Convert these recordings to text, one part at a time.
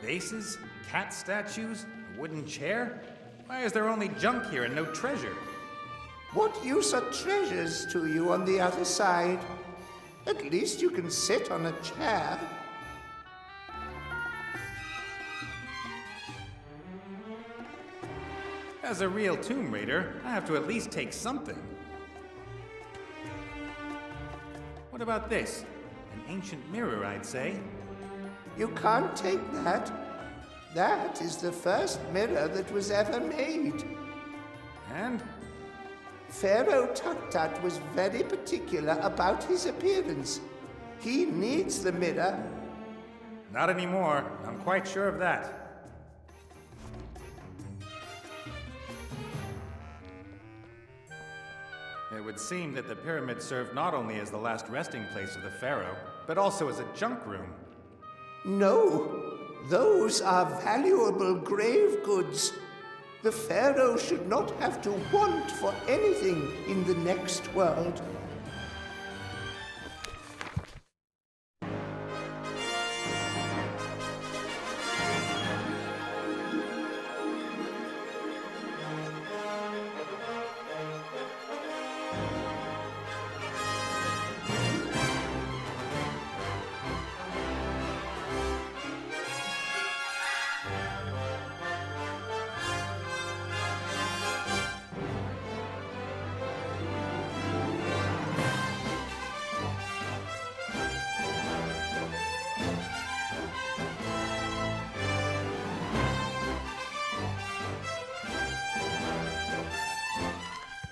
Vases? Cat statues? A wooden chair? Why is there only junk here and no treasure? What use are treasures to you on the other side? At least you can sit on a chair. As a real Tomb Raider, I have to at least take something. What about this? An ancient mirror, I'd say. You can't take that. That is the first mirror that was ever made. And? Pharaoh Tut-Tut was very particular about his appearance. He needs the mirror. Not anymore. I'm quite sure of that. It would seem that the pyramid served not only as the last resting place of the pharaoh, but also as a junk room. No, those are valuable grave goods. The pharaoh should not have to want for anything in the next world.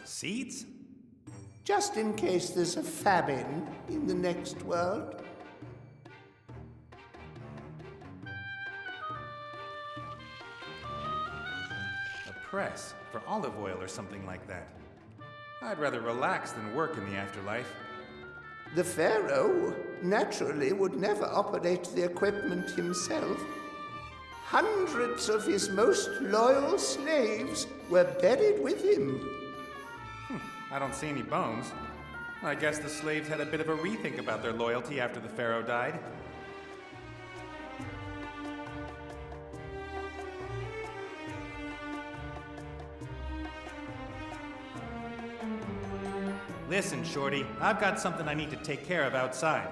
Seeds? Just in case there's a famine in the next world. A press for olive oil or something like that. I'd rather relax than work in the afterlife. The pharaoh naturally would never operate the equipment himself. Hundreds of his most loyal slaves were buried with him. I don't see any bones. I guess the slaves had a bit of a rethink about their loyalty after the pharaoh died. Listen, Shorty, I've got something I need to take care of outside.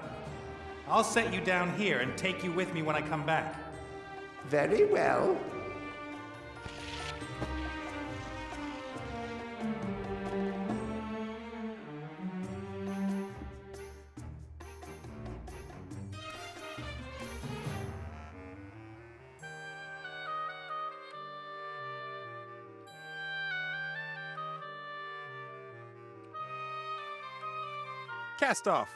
I'll set you down here and take you with me when I come back. Very well. Cast off.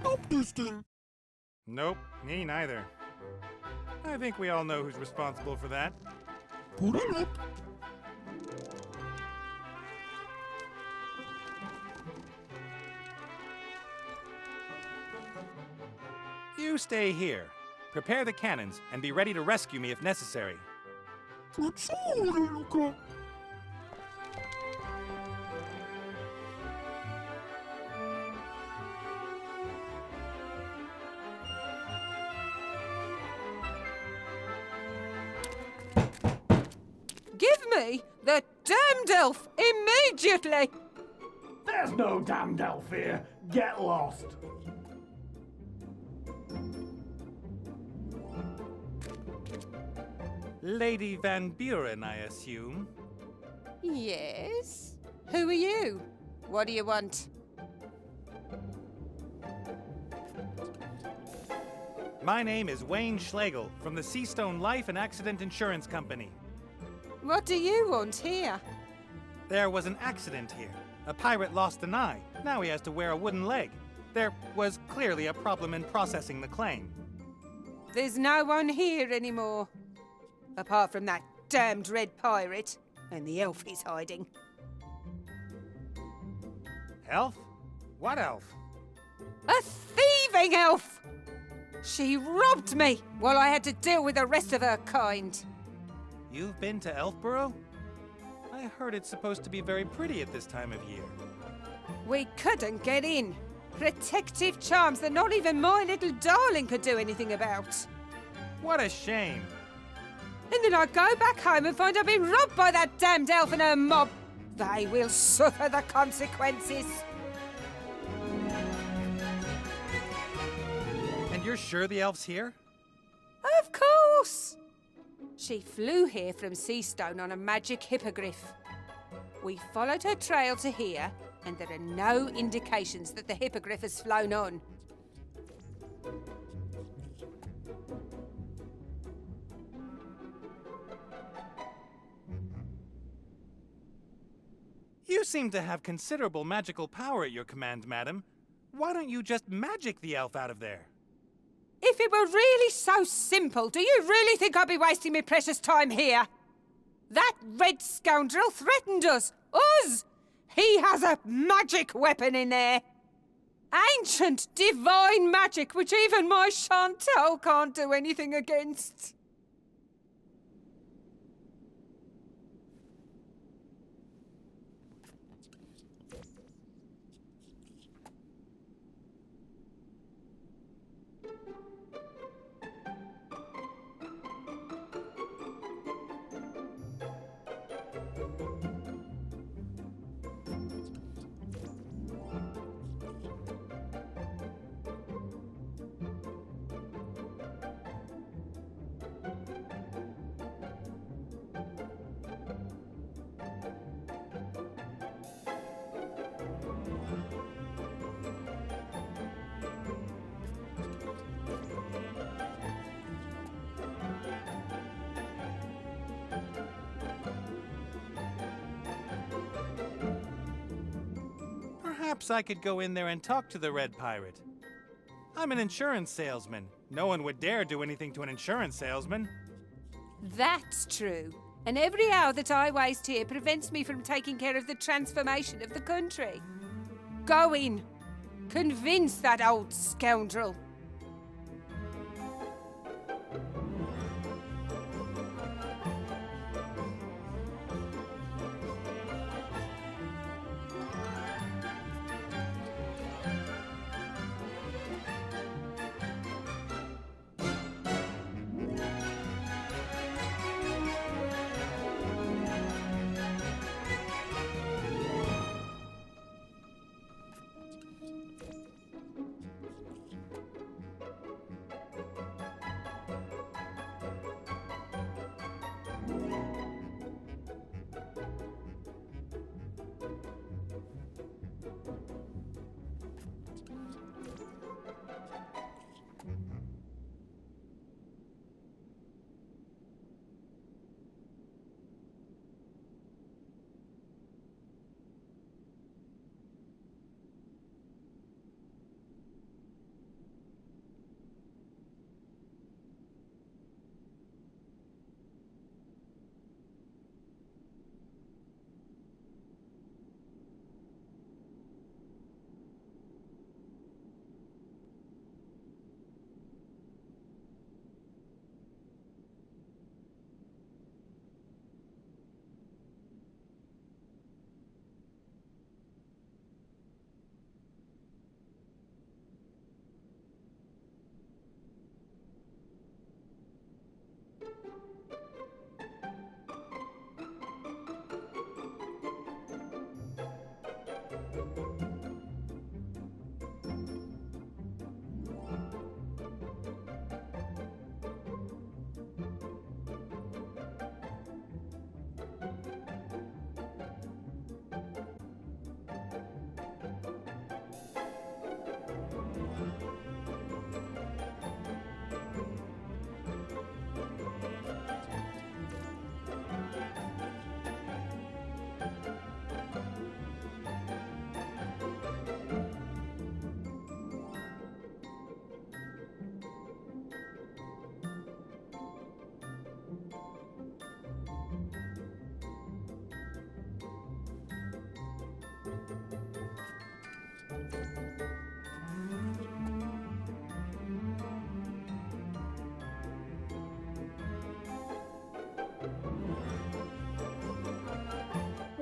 Stop this thing. Nope, me neither. I think we all know who's responsible for that. Put it up. You stay here. Prepare the cannons and be ready to rescue me if necessary. Facciamolo, Luca. Give me the damned elf immediately! There! There's no damned elf here. Get lost. Lady Van Buren, I assume. Yes? Who are you? What do you want? My name is Wayne Schlegel from the Seastone Life and Accident Insurance Company. What do you want here? There was an accident here. A pirate lost an eye. Now he has to wear a wooden leg. There was clearly a problem in processing the claim. There's no one here anymore. Apart from that damned red pirate and the elf he's hiding. Elf? What elf? A thieving elf! She robbed me while I had to deal with the rest of her kind. You've been to Elfborough? I heard it's supposed to be very pretty at this time of year. We couldn't get in. Protective charms that not even my little darling could do anything about. What a shame. And then I go back home and find I've been robbed by that damned elf and her mob. They will suffer the consequences. And you're sure the elf's here? Of course! She flew here from Seastone on a magic hippogriff. We followed her trail to here, and there are no indications that the hippogriff has flown on. You seem to have considerable magical power at your command, madam. Why don't you just magic the elf out of there? If it were really so simple, do you really think I'd be wasting my precious time here? That red scoundrel threatened us! Us! He has a magic weapon in there! Ancient, divine magic which even my Chantal can't do anything against. Perhaps I could go in there and talk to the Red Pirate. I'm an insurance salesman. No one would dare do anything to an insurance salesman. That's true. And every hour that I waste here prevents me from taking care of the transformation of the country. Go in. Convince that old scoundrel.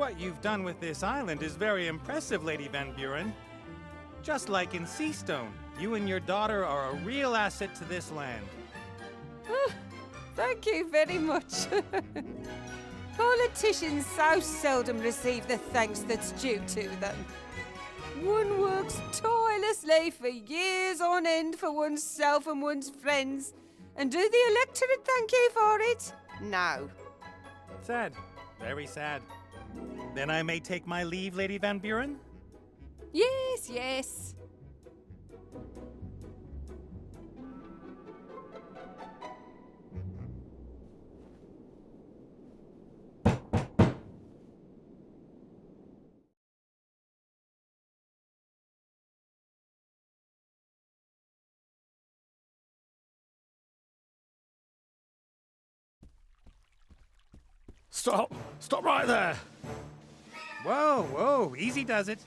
What you've done with this island is very impressive, Lady Van Buren. Just like in Seastone, you and your daughter are a real asset to this land. Thank you very much. Politicians so seldom receive the thanks that's due to them. One works tirelessly for years on end for oneself and one's friends. And do the electorate thank you for it? No. Sad. Very sad. Then I may take my leave, Lady Van Buren? Yes, yes. Stop! Stop right there! Whoa, whoa, easy does it.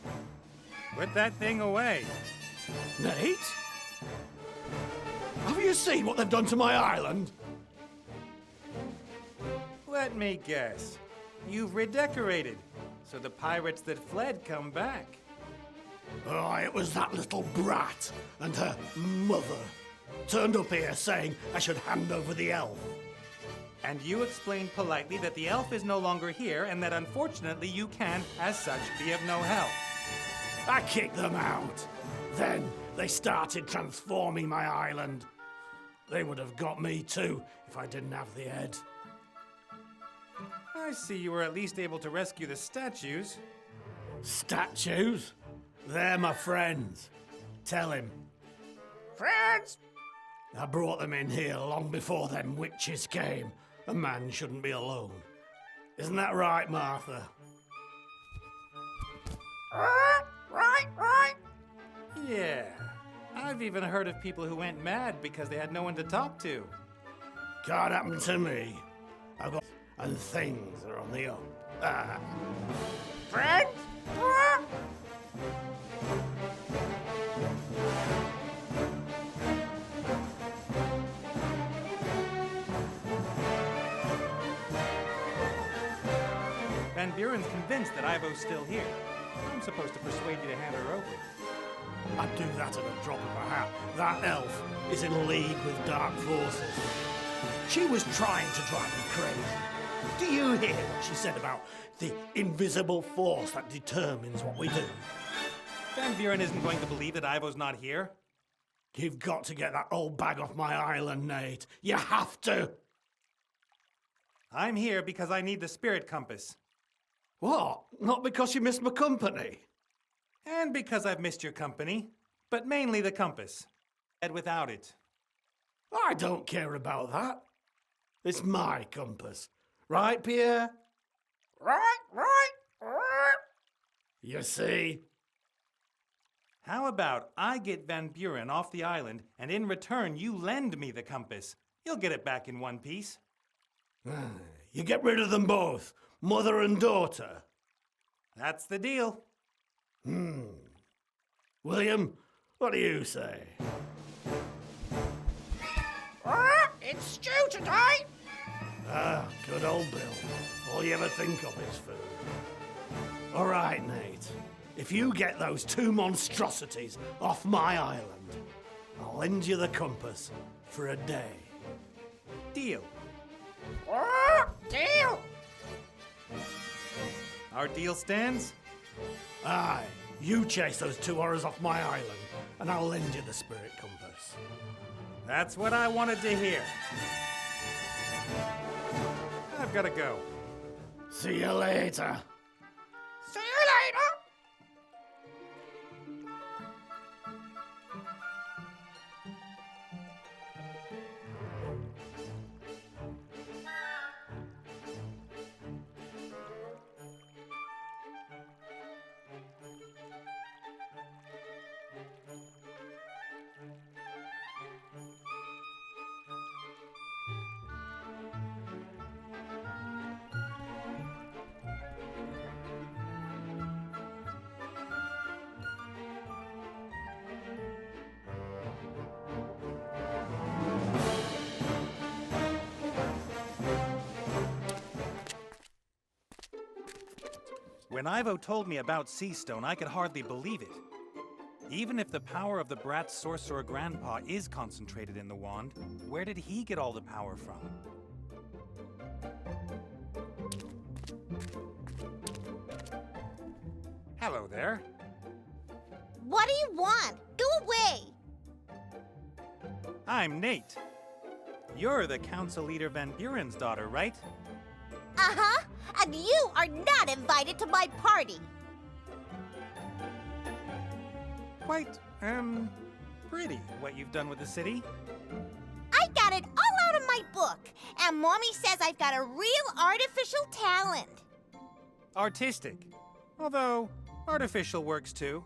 Put that thing away. Nate? Have you seen what they've done to my island? Let me guess. You've redecorated, so the pirates that fled come back. Oh, it was that little brat and her mother. Turned up here saying I should hand over the elf. And you explained politely that the elf is no longer here and that unfortunately you can, as such, be of no help. I kicked them out. Then they started transforming my island. They would have got me too if I didn't have the head. I see you were at least able to rescue the statues. Statues? They're my friends. Tell him. Friends! I brought them in here long before them witches came. A man shouldn't be alone. Isn't that right, Martha? Right. Yeah. I've even heard of people who went mad because they had no one to talk to. Can't happen to me. I've got... and things are on the up. Friends? Van Buren's convinced that Ivo's still here. I'm supposed to persuade you to hand her over. I'd do that at a drop of a hat. That elf is in league with dark forces. She was trying to drive me crazy. Do you hear what she said about the invisible force that determines what we do? Van Buren isn't going to believe that Ivo's not here. You've got to get that old bag off my island, Nate. You have to. I'm here because I need the spirit compass. What? Not because you missed my company? And because I've missed your company, but mainly the compass. And without it. I don't care about that. It's my compass. Right, Pierre? Right. You see? How about I get Van Buren off the island, and in return you lend me the compass? You'll get it back in one piece. You get rid of them both, mother and daughter. That's the deal. William, what do you say? It's stew today. Ah, good old Bill. All you ever think of is food. All right, Nate. If you get those two monstrosities off my island, I'll lend you the compass for a day. Deal. Deal. Our deal stands? Aye, you chase those two horrors off my island, and I'll lend you the spirit compass. That's what I wanted to hear. I've got to go. See you later. See you later. When Ivo told me about Seastone, I could hardly believe it. Even if the power of the brat's sorcerer grandpa is concentrated in the wand, where did he get all the power from? Hello there. What do you want? Go away! I'm Nate. You're the Council Leader Van Buren's daughter, right? Uh-huh. And you are not invited to my party. Quite, pretty what you've done with the city. I got it all out of my book. And Mommy says I've got a real artificial talent. Artistic. Although, artificial works too.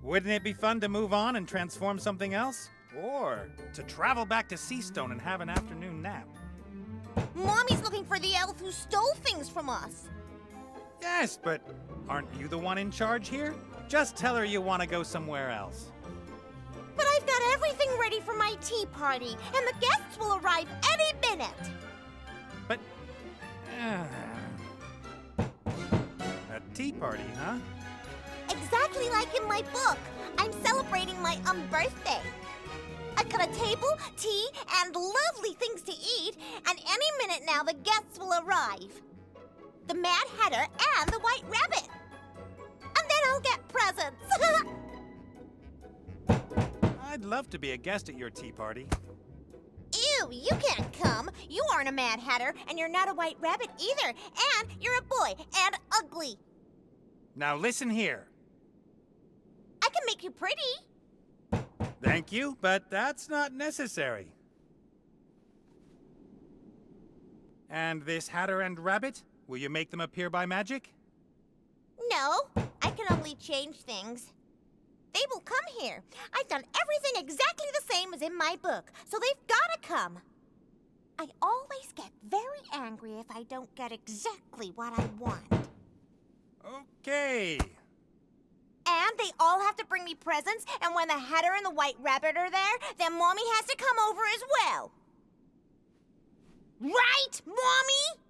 Wouldn't it be fun to move on and transform something else? Or to travel back to Seastone and have an afternoon nap? Mommy's looking for the elf who stole things from us. Yes, but aren't you the one in charge here? Just tell her you want to go somewhere else. But I've got everything ready for my tea party, and the guests will arrive any minute. But... a tea party, huh? Exactly like in my book. I'm celebrating my birthday. I cut a table, tea, and lovely things to eat, and any minute now the guests will arrive. The Mad Hatter and the White Rabbit. And then I'll get presents. I'd love to be a guest at your tea party. Ew, you can't come. You aren't a Mad Hatter, and you're not a White Rabbit either. And you're a boy, and ugly. Now listen here. I can make you pretty. Thank you, but that's not necessary. And this Hatter and Rabbit? Will you make them appear by magic? No, I can only change things. They will come here. I've done everything exactly the same as in my book, so they've got to come. I always get very angry if I don't get exactly what I want. Okay. And they all have to bring me presents, and when the Hatter and the White Rabbit are there, then Mommy has to come over as well. Right, Mommy?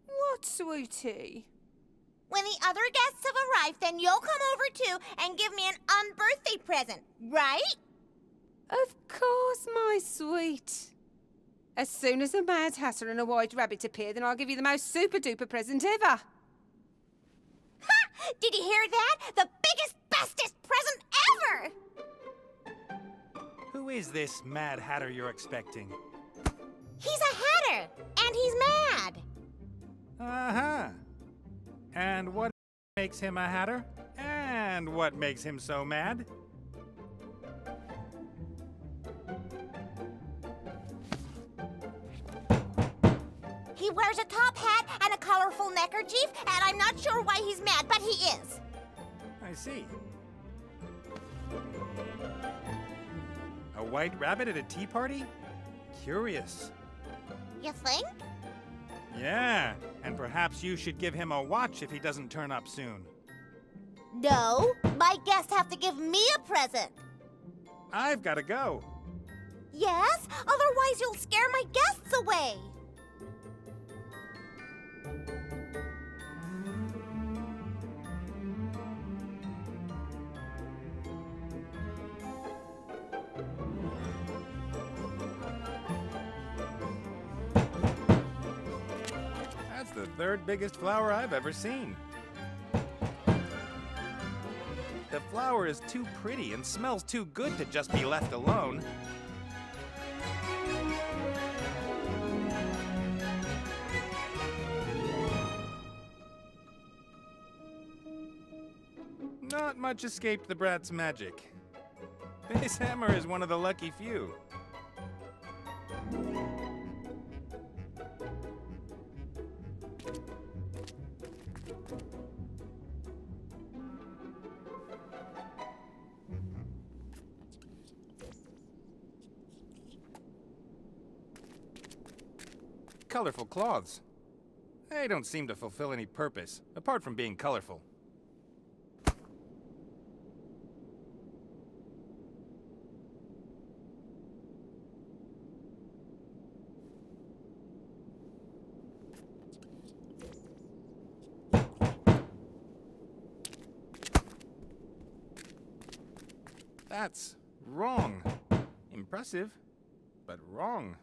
What, sweetie? When the other guests have arrived, then you'll come over too and give me an unbirthday present, right? Of course, my sweet. As soon as a Mad Hatter and a White Rabbit appear, then I'll give you the most super-duper present ever. Ha! Did you hear that? The biggest, bestest present ever! Who is this Mad Hatter you're expecting? He's a Hatter, and he's mad. Uh-huh. And what makes him a Hatter? And what makes him so mad? He wears a top hat and a colorful neckerchief, and I'm not sure why he's mad, but he is. I see. A white rabbit at a tea party? Curious. You think? Yeah, and perhaps you should give him a watch if he doesn't turn up soon. No, my guests have to give me a present. I've got to go. Yes? Otherwise you'll scare my guests away. That's the third biggest flower I've ever seen. The flower is too pretty and smells too good to just be left alone. Not much escaped the brat's magic. This hammer is one of the lucky few. Colorful cloths. They don't seem to fulfill any purpose, apart from being colorful. That's wrong. Impressive, but wrong.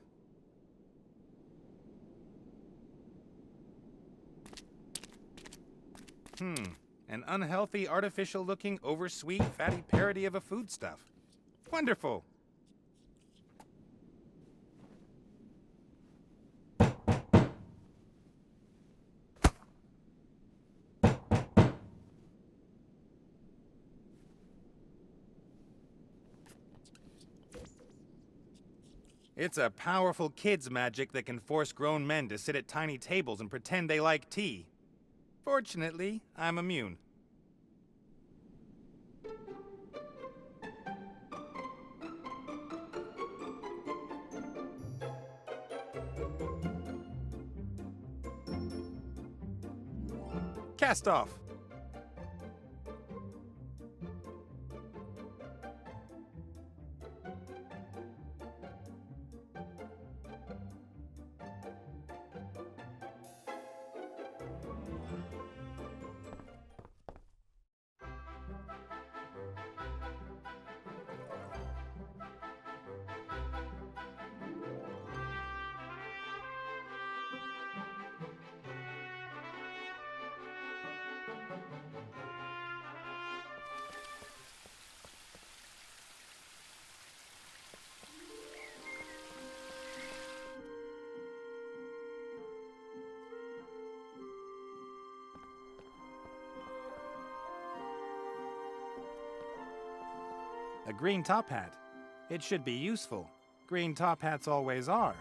An unhealthy, artificial-looking, oversweet, fatty parody of a foodstuff. Wonderful. It's a powerful kid's magic that can force grown men to sit at tiny tables and pretend they like tea. Fortunately, I'm immune. Cast off. A green top hat. It should be useful. Green top hats always are.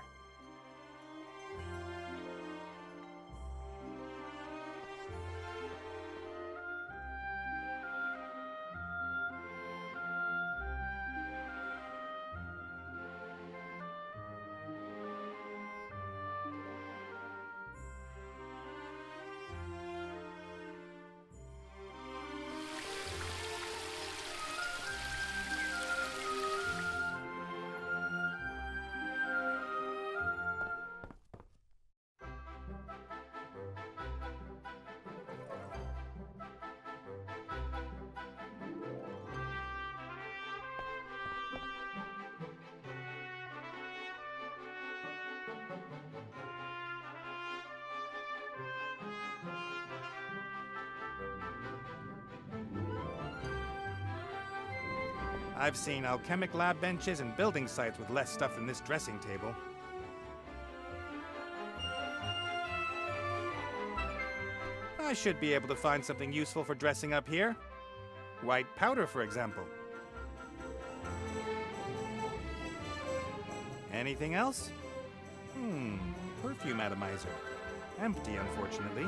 I've seen alchemic lab benches and building sites with less stuff than this dressing table. I should be able to find something useful for dressing up here. White powder, for example. Anything else? Perfume atomizer. Empty, unfortunately.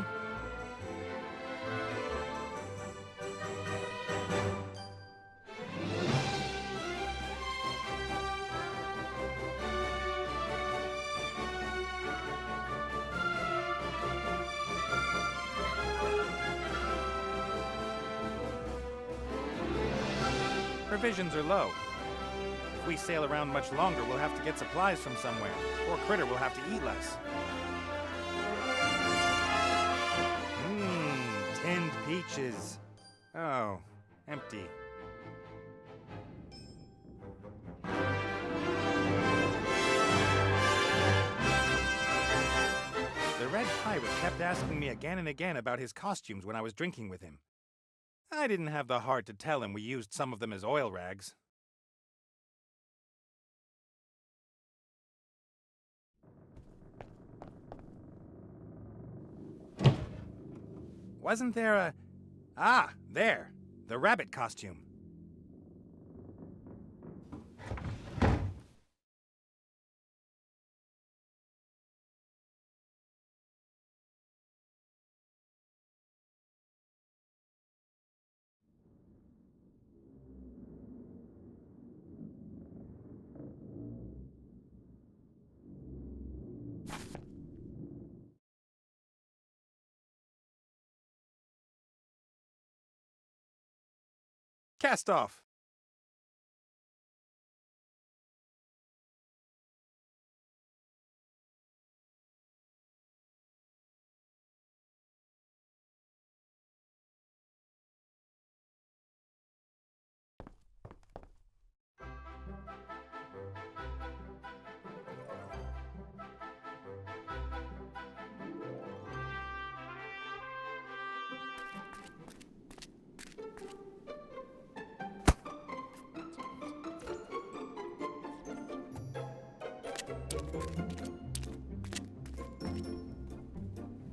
Provisions are low. If we sail around much longer, we'll have to get supplies from somewhere, or Critter will have to eat less. Tinned peaches. Oh, empty. The red pirate kept asking me again and again about his costumes when I was drinking with him. I didn't have the heart to tell him we used some of them as oil rags. Wasn't there a... Ah, there. The rabbit costume. Cast off.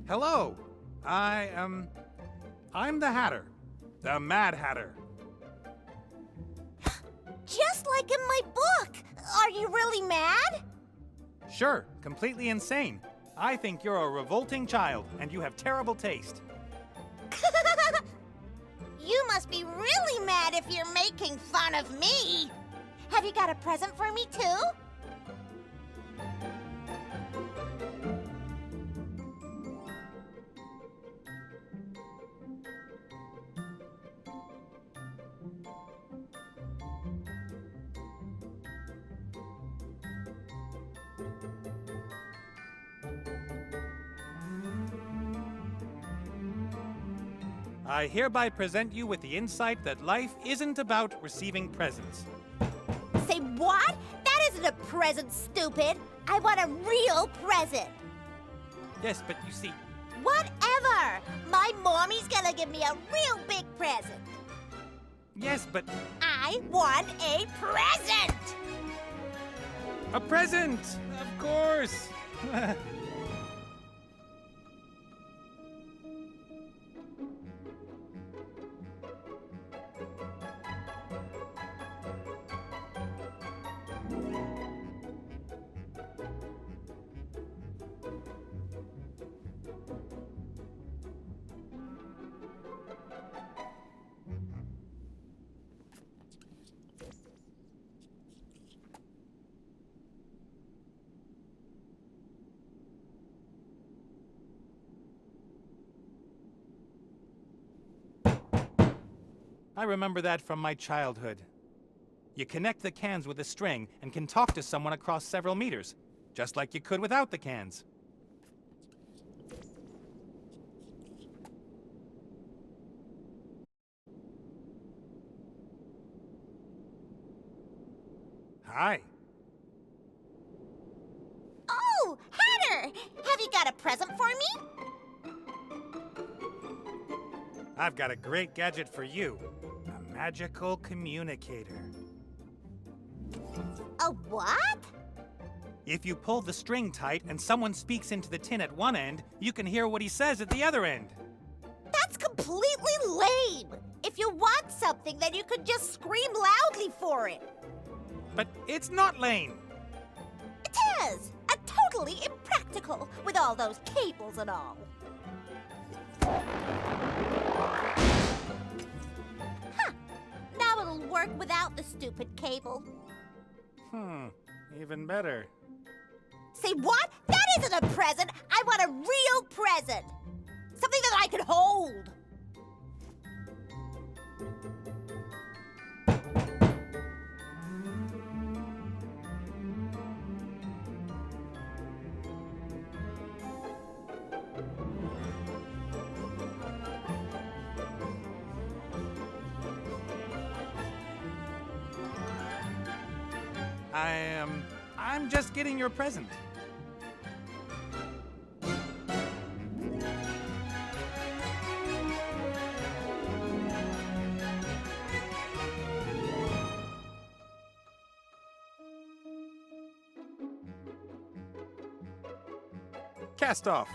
Hello. I'm the Hatter. The Mad Hatter. Just like in my book. Are you really mad? Sure, completely insane. I think you're a revolting child, and you have terrible taste. You must be really mad if you're making fun of me. Have you got a present for me, too? I hereby present you with the insight that life isn't about receiving presents. Say what? That isn't a present, stupid. I want a real present. Yes, but you see, Whatever. My mommy's gonna give me a real big present. yes, but I want a present. a present! Of course! I remember that from my childhood. You connect the cans with a string and can talk to someone across several meters, just like you could without the cans. Hi. Oh, Hatter! Have you got a present for me? I've got a great gadget for you. A magical communicator. A what? If you pull the string tight and someone speaks into the tin at one end, you can hear what he says at the other end. That's completely lame. If you want something, then you could just scream loudly for it. But it's not lame. It is! And totally impractical with all those cables and all. Huh. Now it'll work without the stupid cable. Even better. Say what? That isn't a present! I want a real present! Something that I can hold! I'm just getting your present. Cast off.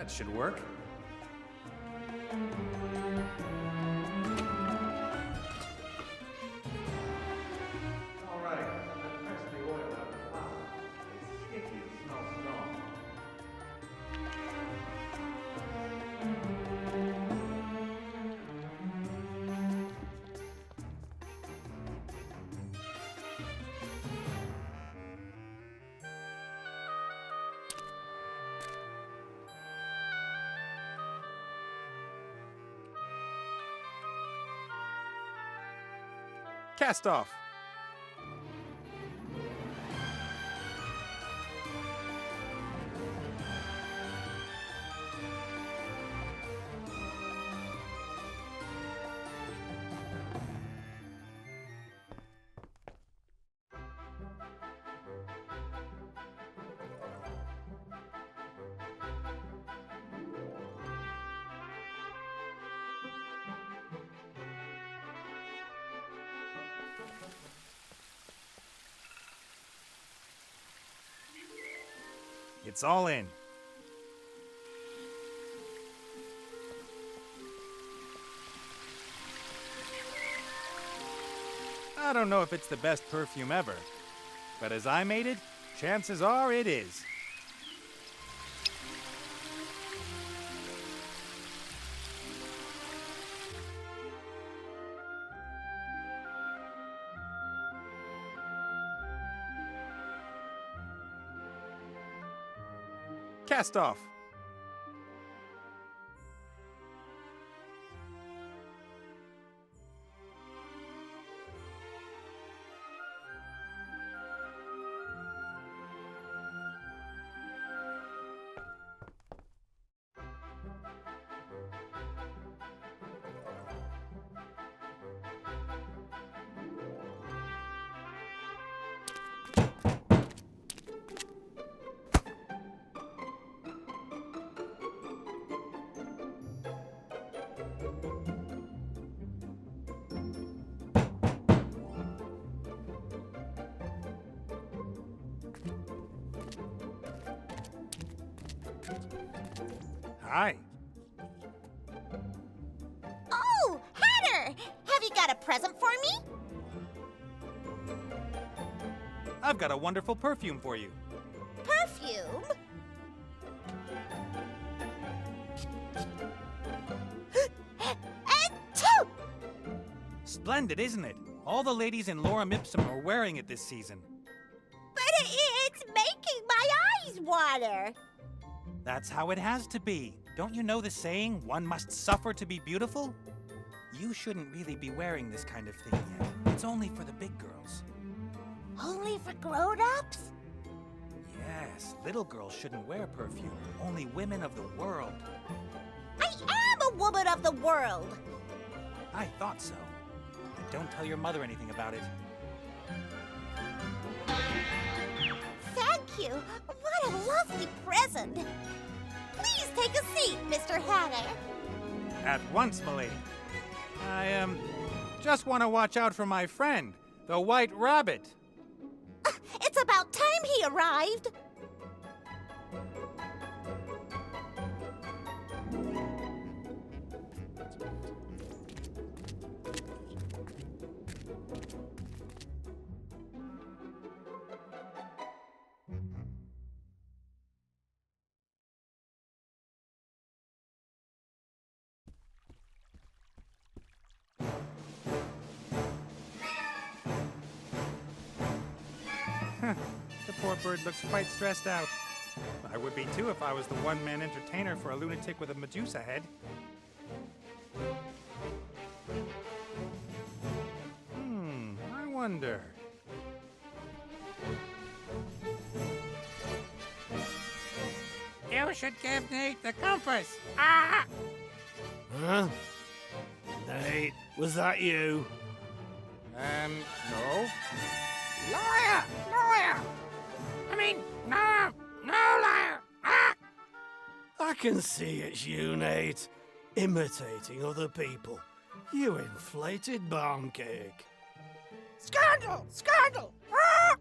That should work. All right, I've pressed the oil out of the flour. It's sticky and smells strong. Cast off. It's all in. I don't know if it's the best perfume ever, but as I made it, chances are it is. Cast off. Hi. Oh, Hatter! Have you got a present for me? I've got a wonderful perfume for you. Perfume? Achoo! Splendid, isn't it? All the ladies in Lorem Ipsum are wearing it this season. But it's making my eyes water. That's how it has to be. Don't you know the saying, one must suffer to be beautiful? You shouldn't really be wearing this kind of thing yet. It's only for the big girls. Only for grown-ups? Yes, little girls shouldn't wear perfume. Only women of the world. I am a woman of the world. I thought so. But don't tell your mother anything about it. Thank you. What a lovely present. Please take a seat, Mr. Hatter. At once, milady. I, just want to watch out for my friend, the White Rabbit. It's about time he arrived. The poor bird looks quite stressed out. I would be too if I was the one-man entertainer for a lunatic with a Medusa head. I wonder. You should give Nate the compass. Ah! Huh? Nate, was that you? No. Liar! Liar! I mean, no! No, liar! Ah! I can see it's you, Nate. Imitating other people. You inflated barn cake. Scandal! Scandal! Ah!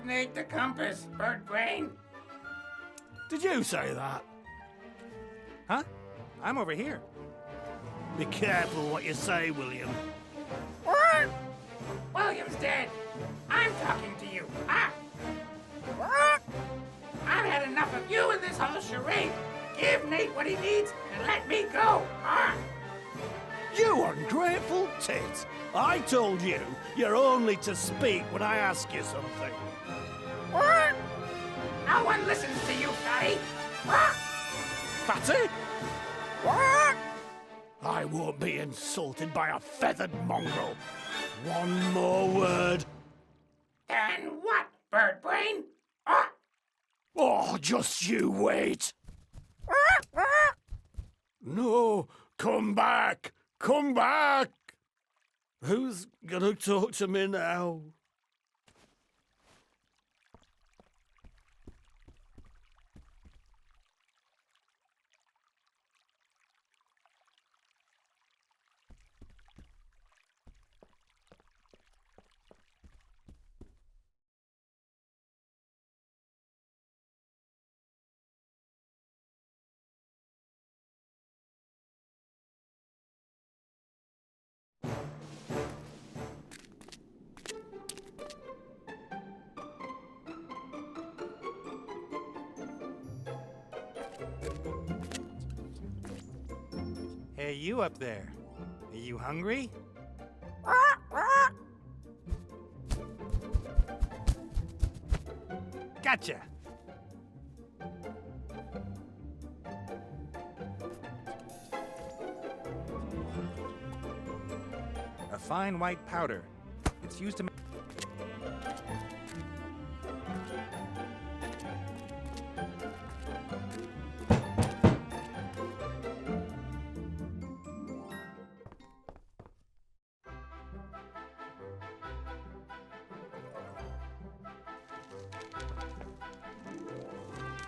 Detonate the compass, bird brain. Did you say that? Huh? I'm over here. Be careful what you say, William. What? William's dead. I'm talking to you. Ah! What? I've had enough of you and this whole charade. Give Nate what he needs and let me go. Ah! You ungrateful tit! I told you, you're only to speak when I ask you something. What? No one listens to you, Fatty. What? Fatty? What? I won't be insulted by a feathered mongrel. One more word. And what, bird brain? Ah! Oh, just you wait. No, come back. Come back. Who's gonna talk to me now? Hey, you up there. Are you hungry? Gotcha! A fine white powder. It's used to make...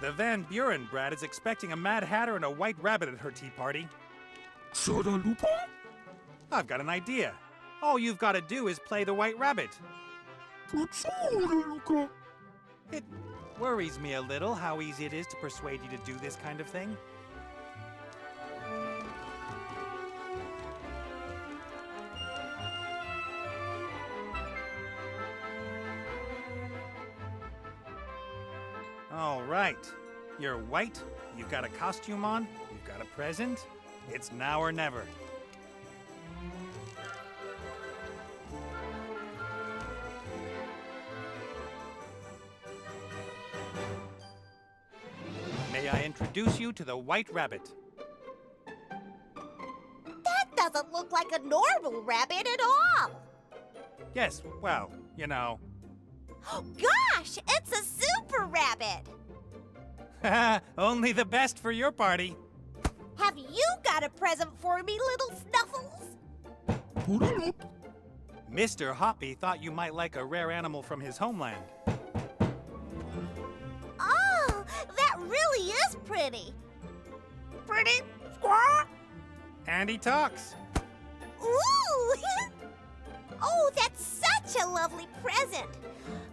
The Van Buren brat is expecting a Mad Hatter and a White Rabbit at her tea party. Soda Lupa? I've got an idea. All you've got to do is play the White Rabbit. Fatsura, Luca. It worries me a little how easy it is to persuade you to do this kind of thing. All right. You're white, you've got a costume on, you've got a present. It's now or never. May I introduce you to the White Rabbit? That doesn't look like a normal rabbit at all. Yes, well, you know. Oh, gosh, it's a super rabbit. Only the best for your party. Have you got a present for me, little Snuffles? Put it up. Mr. Hoppy thought you might like a rare animal from his homeland. Oh, that really is pretty. Pretty squawk. And he talks. Ooh! Oh, that's such a lovely present.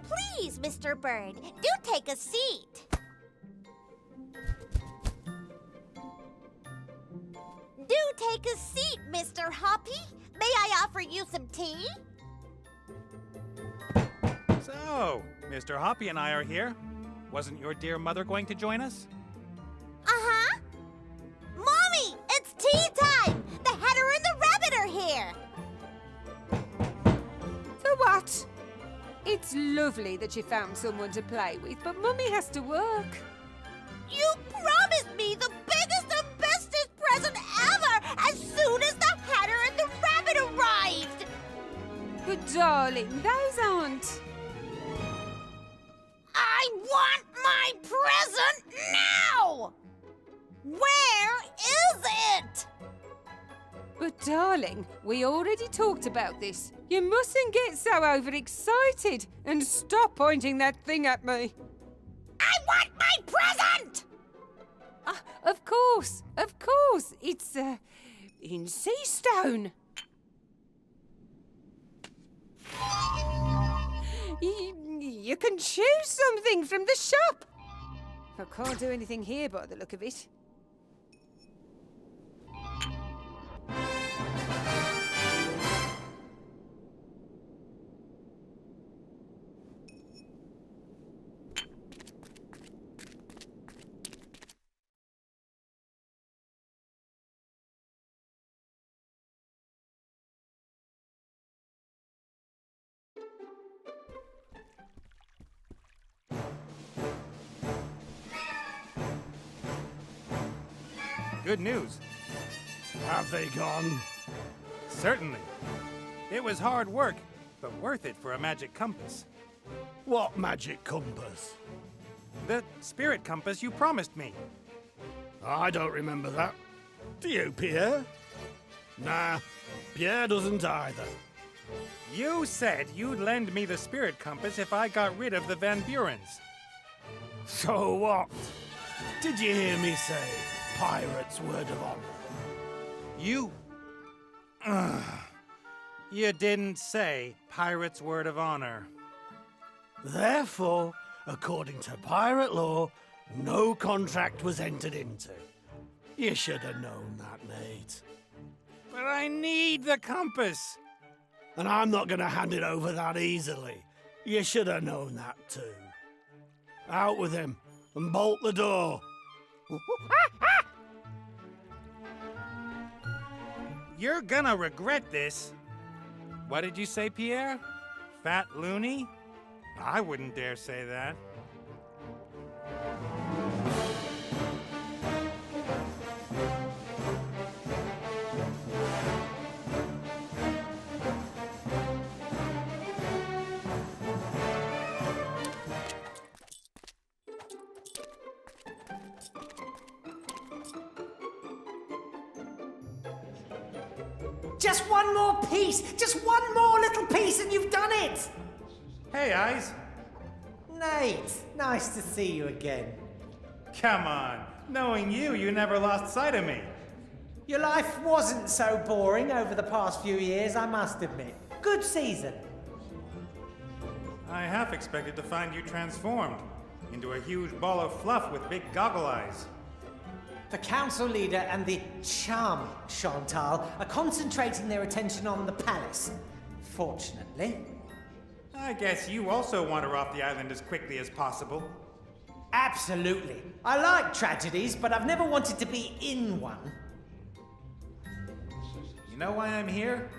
Please, Mr. Bird, do take a seat. Do take a seat, Mr. Hoppy. May I offer you some tea? So, Mr. Hoppy and I are here. Wasn't your dear mother going to join us? Uh-huh. Mommy, it's tea time! The Hatter and the Rabbit are here! So what? It's lovely that you found someone to play with, but Mummy has to work. You promised me the biggest and bestest present ever as soon as the Hatter and the Rabbit arrived! But darling, those aren't. I want my present now! Where is it? But darling, we already talked about this. You mustn't get so overexcited and stop pointing that thing at me. I want my present! Of course. It's, in Seastone. you can choose something from the shop. I can't do anything here by the look of it. Good news. Have they gone? Certainly. It was hard work, but worth it for a magic compass. What magic compass? The spirit compass you promised me. I don't remember that. Do you, Pierre? Nah, Pierre doesn't either. You said you'd lend me the spirit compass if I got rid of the Van Burens. So what? Did you hear me say pirate's word of honor? You... You didn't say pirate's word of honor. Therefore, according to pirate law, no contract was entered into. You should have known that, Nate. But I need the compass. And I'm not going to hand it over that easily. You should have known that too. Out with him and bolt the door. You're gonna regret this. What did you say, Pierre? Fat loony? I wouldn't dare say that. Just one more piece! Just one more little piece and you've done it! Hey, Eyes. Nate, nice to see you again. Come on. Knowing you, you never lost sight of me. Your life wasn't so boring over the past few years, I must admit. Good season. I half expected to find you transformed into a huge ball of fluff with big goggle eyes. The council leader and the charming Chantal are concentrating their attention on the palace. Fortunately. I guess you also wander off the island as quickly as possible. Absolutely. I like tragedies, but I've never wanted to be in one. You know why I'm here?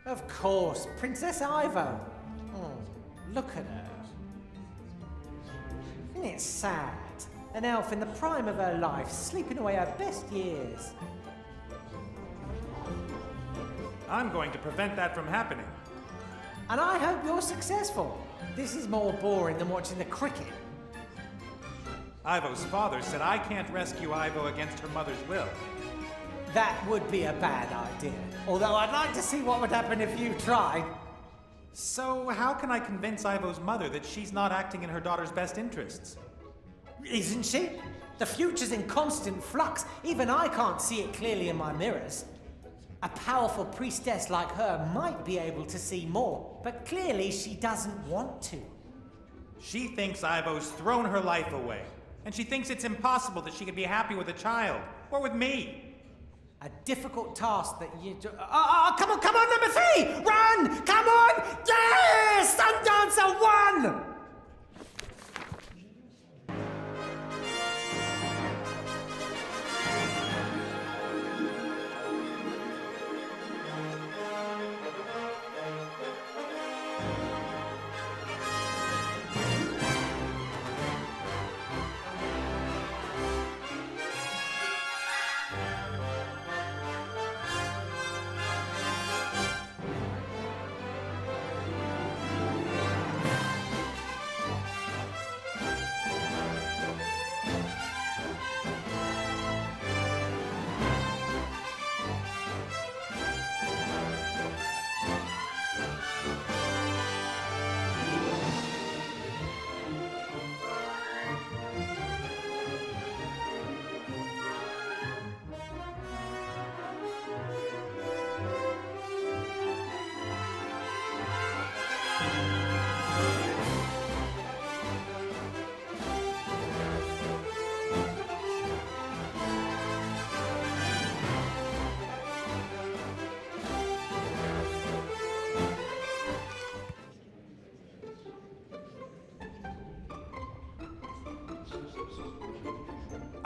Of course, Princess Ivo. Look at her. Isn't it sad? An elf in the prime of her life, sleeping away her best years. I'm going to prevent that from happening. And I hope you're successful. This is more boring than watching the cricket. Ivo's father said I can't rescue Ivo against her mother's will. That would be a bad idea. Although I'd like to see what would happen if you tried. So how can I convince Ivo's mother that she's not acting in her daughter's best interests? Isn't she? The future's in constant flux. Even I can't see it clearly in my mirrors. A powerful priestess like her might be able to see more, but clearly she doesn't want to. She thinks Ivo's thrown her life away, and she thinks it's impossible that she could be happy with a child, or with me. A difficult task that you do. Come on, number 3! Run! Come on! Yes! Sundancer 1!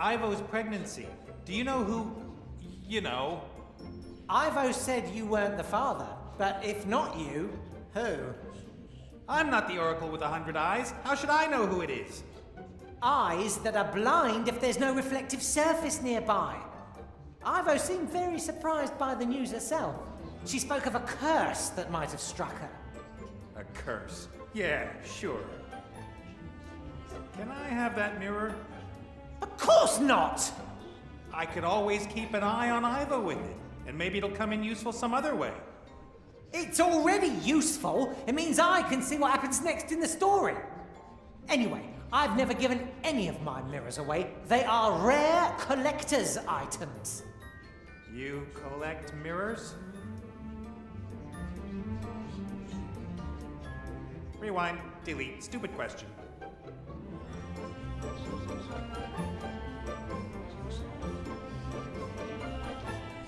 Ivo's pregnancy. Do you know who, you know? Ivo said you weren't the father, but if not you, who? I'm not the Oracle with 100 eyes. How should I know who it is? Eyes that are blind if there's no reflective surface nearby. Ivo seemed very surprised by the news herself. She spoke of a curse that might have struck her. A curse. Yeah, sure. Can I have that mirror? Of course not! I could always keep an eye on Ivo with it, and maybe it'll come in useful some other way. It's already useful. It means I can see what happens next in the story. Anyway, I've never given any of my mirrors away. They are rare collector's items. You collect mirrors? Rewind, delete, stupid question.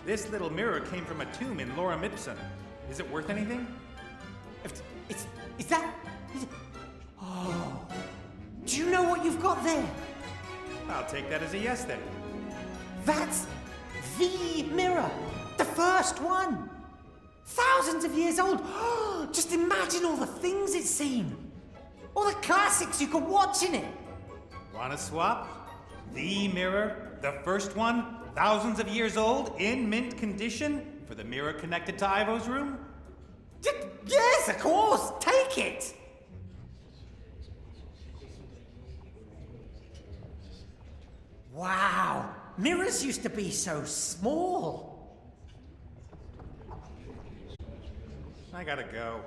This little mirror came from a tomb in Lorem Ipsum. Is it worth anything? Is that... Oh. Do you know what you've got there? I'll take that as a yes then. That's the mirror. The first one. Thousands of years old. Just imagine all the things it's seen. All the classics you could watch in it. Wanna swap? The mirror, the first one, thousands of years old, in mint condition, for the mirror connected to Ivo's room? Yes, of course. Take it. Wow. Mirrors used to be so small. I gotta go.